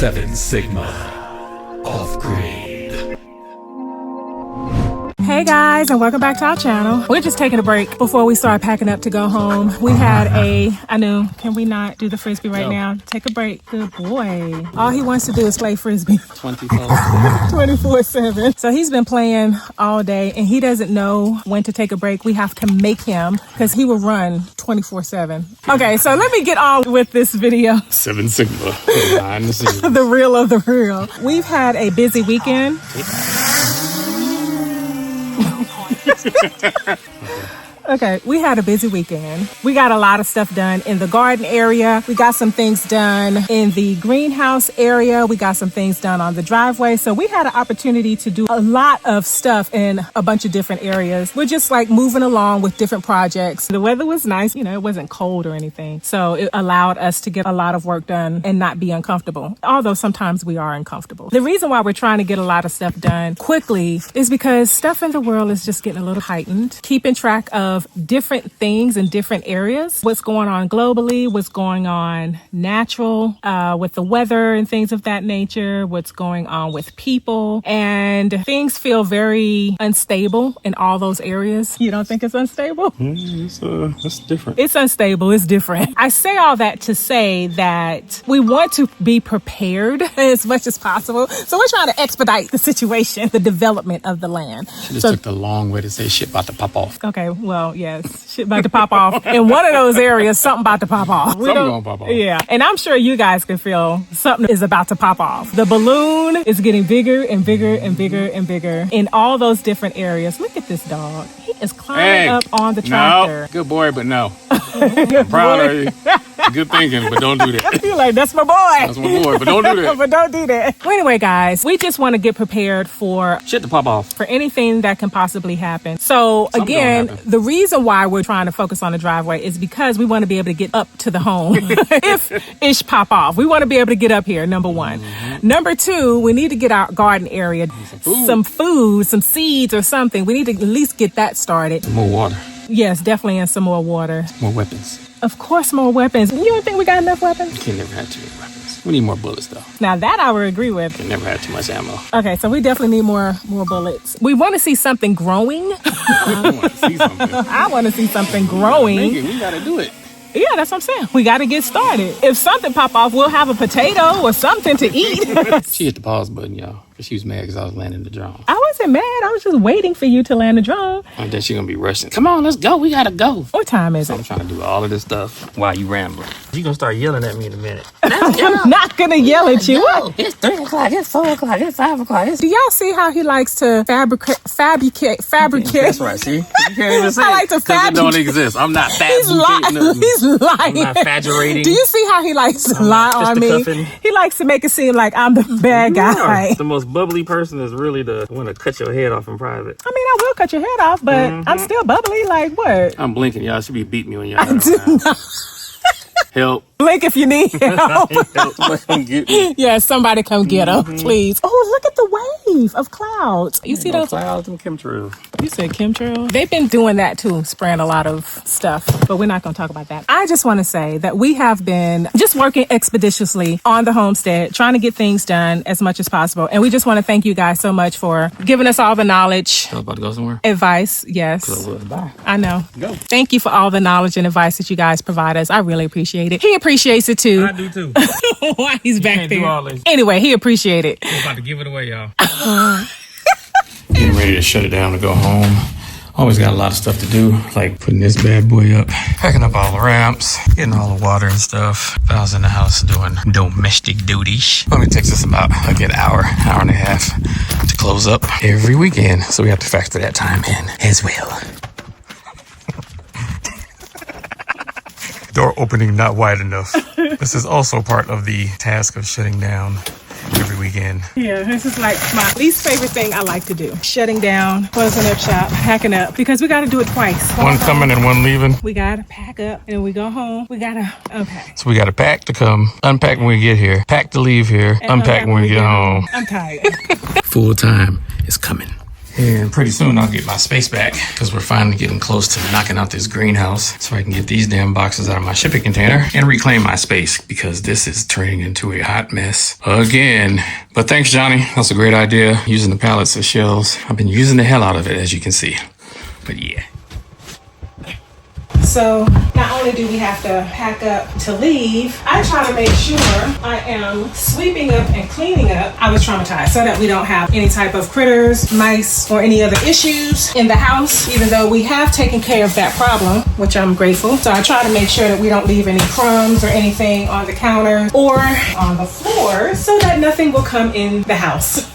7 Sigma Offgrid. Hey guys, and welcome back to our channel. We're just taking a break before we start packing up to go home. We had can we not do the frisbee right now? Take a break. Good boy. All he wants to do is play frisbee 24/7. So he's been playing all day and he doesn't know when to take a break. We have to make him because he will run 24/7. Okay, so let me get on with this video. 7 Sigma behind the scenes. The real of the real. We've had a busy weekend. Okay, we had a busy weekend. We got a lot of stuff done in the garden area. We got some things done in the greenhouse area. We got some things done on the driveway. So we had an opportunity to do a lot of stuff in a bunch of different areas. We're just like moving along with different projects. The weather was nice. You know, it wasn't cold or anything. So it allowed us to get a lot of work done and not be uncomfortable. Although sometimes we are uncomfortable. The reason why we're trying to get a lot of stuff done quickly is because stuff in the world is just getting a little heightened. Keeping track of different things in different areas, what's going on globally, what's going on natural with the weather and things of that nature, what's going on with people, and things feel very unstable in all those areas. You don't think it's unstable? It's different. It's unstable. It's different. I say all that to say that we want to be prepared as much as possible. So we're trying to expedite the situation, the development of the land. She just took the long way to say shit about to pop off. Okay, well, yes, shit about to pop off. In one of those areas, something about to pop off. Something gonna pop off. Yeah, and I'm sure you guys can feel something is about to pop off. The balloon is getting bigger and bigger and bigger and bigger in all those different areas. Look at this dog. He is climbing up on the tractor. No, good boy, but no. I'm proud of you. Good thinking, but don't do that. You're like, that's my boy. That's my boy, but don't do that. But don't do that. Well, anyway, guys, we just want to get prepared for Shit to pop off. for anything that can possibly happen. So again, the reason why we're trying to focus on the driveway is because we want to be able to get up to the home if ish pop off. We want to be able to get up here, number one. Number two, we need to get our garden area, some food, some seeds or something. We need to at least get that started. More water. Yes, definitely, and some more water. More weapons. Of course, more weapons. You don't think we got enough weapons? You can never have too many weapons. We need more bullets, though. Now that I would agree with. Can never have too much ammo. Okay, so we definitely need more bullets. We want to see something growing. I want to see something. I want to see something growing. We gotta do it. Yeah, that's what I'm saying. We got to get started. If something pop off, we'll have a potato or something to eat. She hit the pause button, y'all. She was mad because I was landing the drone. I wasn't mad. I was just waiting for you to land the drone. And then she gonna be rushing. Come on, let's go. We gotta go. What time is So I'm it? trying to do all of this stuff while you rambling. You gonna start yelling at me in a minute. I'm not going to yell at you. What? It's 3 o'clock. It's 4 o'clock. It's 5 o'clock. Do y'all see how he likes to fabricate? That's right. See, you can't even say I like to it 'cause it fabricate. don't exist. I'm not He's fabricating lying. nothing. He's lying. I'm not fabulating. Do you see how he likes to lie just on the me? cuffing. He likes to make it seem like I'm the bad guy. The most bubbly person is really the one to cut your head off in private. I mean, I will cut your head off, but I'm still bubbly. Like what? I'm blinking. Y'all should be beating me when y'all help. Blink if you need help. Help. Somebody come get me. Yeah, somebody come get him, please. Oh, look at the wave of clouds. You see those? Clouds and chemtrails. You said chemtrail? They've been doing that too, spraying a lot of stuff, but we're not going to talk about that. I just want to say that we have been just working expeditiously on the homestead, trying to get things done as much as possible. And we just want to thank you guys so much for giving us all the knowledge, I was about to go somewhere. advice. Yes. Bye. I know. Go. Thank you for all the knowledge and advice that you guys provide us. I really appreciate it. He appreciates it too. I do too. Why he's back can't there. do all this. Anyway, he appreciated it. I'm about to give it away, y'all. Getting ready to shut it down to go home. Always got a lot of stuff to do, like putting this bad boy up, packing up all the ramps, getting all the water and stuff. I was in the house doing domestic duties. Only takes us about like an hour and a half to close up every weekend. So we have to factor that time in as well. Door opening not wide enough. This is also part of the task of shutting down every weekend. Yeah, this is like my least favorite thing I like to do. Shutting down, closing up shop, packing up, because we got to do it twice. One coming and one leaving. We got to pack up and we go home. We got to, okay. So we got to pack to come, unpack when we get here, pack to leave here, And unpack when we get home. I'm tired. Full time is coming. And pretty soon I'll get my space back because we're finally getting close to knocking out this greenhouse so I can get these damn boxes out of my shipping container and reclaim my space because this is turning into a hot mess again. But thanks, Johnny. That's a great idea. Using the pallets as shelves. I've been using the hell out of it, as you can see. But yeah. So not only do we have to pack up to leave, I try to make sure I am sweeping up and cleaning up. I was traumatized so that we don't have any type of critters, mice, or any other issues in the house, even though we have taken care of that problem, which I'm grateful. So I try to make sure that we don't leave any crumbs or anything on the counter or on the floor so that nothing will come in the house.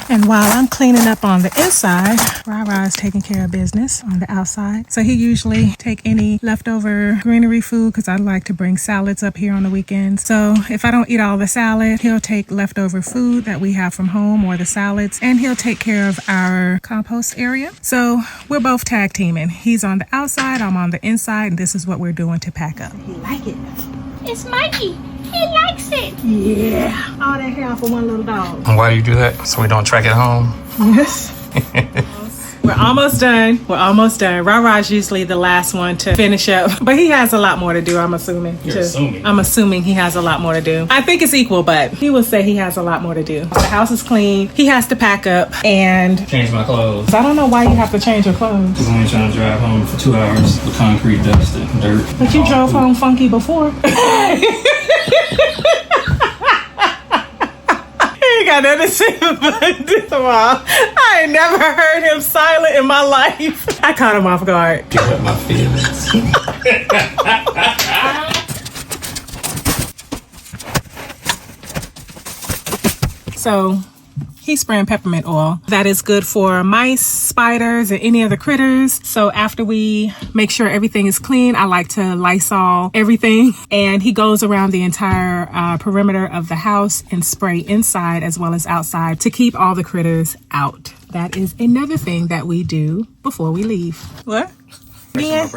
And while I'm cleaning up on the inside, Ra is taking care of business on the outside. So he usually take any leftover greenery food because I like to bring salads up here on the weekends. So if I don't eat all the salad, he'll take leftover food that we have from home or the salads, and he'll take care of our compost area. So we're both tag teaming. He's on the outside, I'm on the inside, and this is what we're doing to pack up. He like it. It's Mikey. He likes it. Yeah. All that hair for one little dog. And why do you do that? So we don't track it home? Yes. We're almost done. We're almost done. Ra-Ra's usually the last one to finish up, but he has a lot more to do, I'm assuming. I'm assuming he has a lot more to do. I think it's equal, but he will say he has a lot more to do. The house is clean. He has to pack up and Change my clothes. I don't know why you have to change your clothes. Because I'm only trying to drive home for 2 hours with concrete dust and dirt. But you drove home funky before. Got nothing to say about this. I ain't never heard him silent in my life. I caught him off guard. Pick up my feelings. So he's spraying peppermint oil. That is good for mice, spiders, and any other critters. So after we make sure everything is clean, I like to Lysol everything. And he goes around the entire perimeter of the house and spray inside as well as outside to keep all the critters out. That is another thing that we do before we leave. What? Yeah.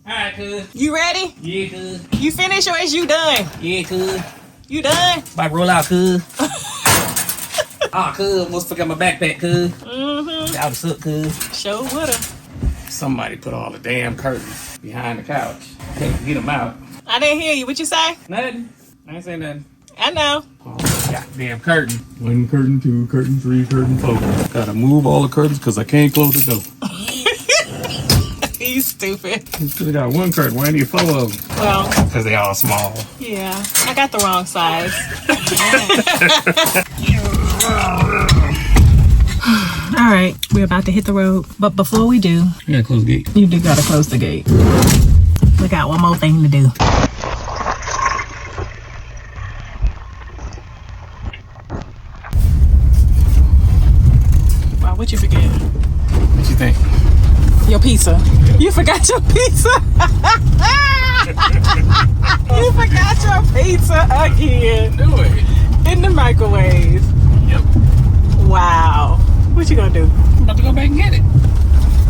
Alright, cuz. You ready? Yeah, cuz. You finished or is you done? Yeah, cuz. You done? About to roll out, cuz. Cuz. Must forget my backpack, cuz. Mm-hmm. Out of up, cuz. Show would've. Somebody put all the damn curtains behind the couch. Can't get them out. I didn't hear you. What you say? Nothing. I ain't saying nothing. I know. Oh, goddamn curtain. 1 curtain, 2 curtain, 3 curtain, 4. Gotta move all the curtains because I can't close the door. He's stupid. You still got 1 curtain. Why do you 4 of them? Well, Because they all small. yeah. I got the wrong size. All right. We're about to hit the road. But before we do, You gotta close the gate. you do gotta close the gate. We got one more thing to do. Wow, what you forget? What you think? Your pizza. You forgot your pizza. You forgot your pizza again. Do it. In the microwave. Yep. Wow. What you gonna do? I'm about to go back and get it.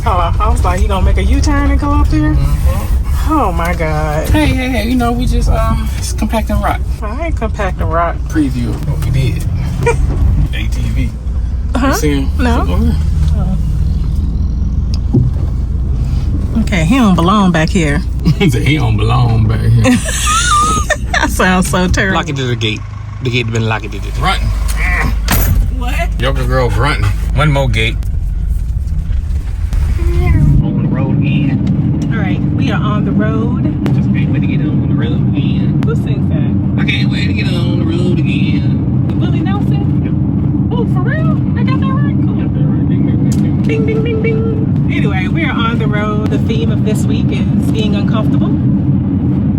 Oh, I was like, you gonna make a U-turn and go up there? Oh my God. Hey, you know, we just compacting rock. I ain't compacting rock. Preview of what we did. ATV. Huh? You see him? No. Okay, he don't belong back here. He said he don't belong back here. That sounds so terrible. Lock it to the gate. The gate been locked to the gate. Grunting. What? Yoga girl grunting. One more gate. On the road again. All right, we are on the road. Just can't wait to get on the road again. Who sings that? I can't wait to get on the road again. Willie Nelson? Oh, for real? I got that right? Cool. Ding, ding, ding, ding. Anyway, we are on the road. The theme of this week is being uncomfortable.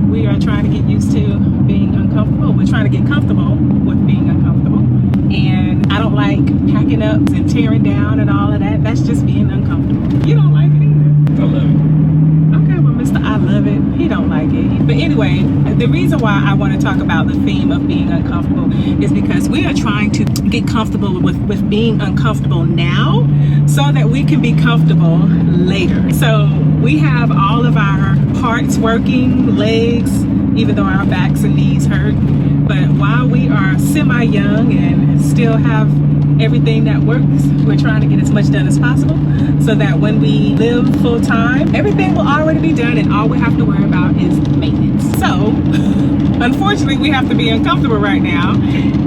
We are trying to get used to being uncomfortable. We're trying to get comfortable with being uncomfortable. And I don't like packing up and tearing down and all of that. That's just being uncomfortable. You don't like it either. I love it. Okay, well, Mr. I love it. He don't like it. But anyway, the reason why I want to talk about the theme of being uncomfortable is because we are trying to get comfortable with being uncomfortable now so that we can be comfortable later. So we have all of our parts working, legs, even though our backs and knees hurt. But while we are semi-young and still have everything that works. We're trying to get as much done as possible so that when we live full time, everything will already be done and all we have to worry about is maintenance. So, unfortunately, we have to be uncomfortable right now,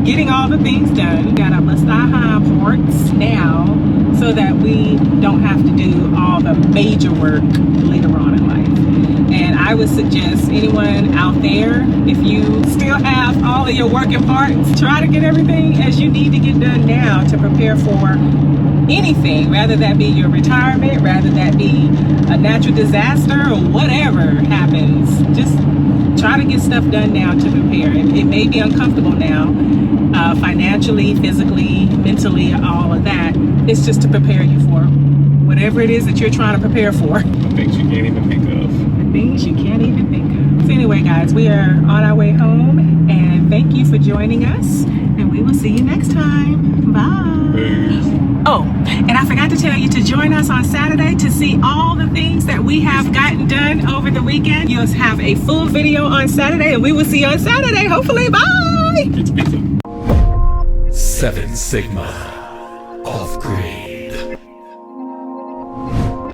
getting all the things done. We gotta bust our hind parts now so that we don't have to do all the major work later on in life. And I would suggest anyone out there, if you still have all of your working parts, try to get everything as you need to get done now to prepare for anything, rather that be your retirement, rather that be a natural disaster or whatever happens. Just try to get stuff done now to prepare. It may be uncomfortable now, financially, physically, mentally, all of that. It's just to prepare you for whatever it is that you're trying to prepare for. Things you can't even think of. Things you can't even think of. So anyway, guys, we are on our way home, and thank you for joining us, and we will see you next time. Bye. Oh, and I forgot to tell you to join us on Saturday to see all the things that we have gotten done over the weekend. You'll have a full video on Saturday, and we will see you on Saturday, hopefully. Bye. It's pizza. 7 Sigma. Off-grid.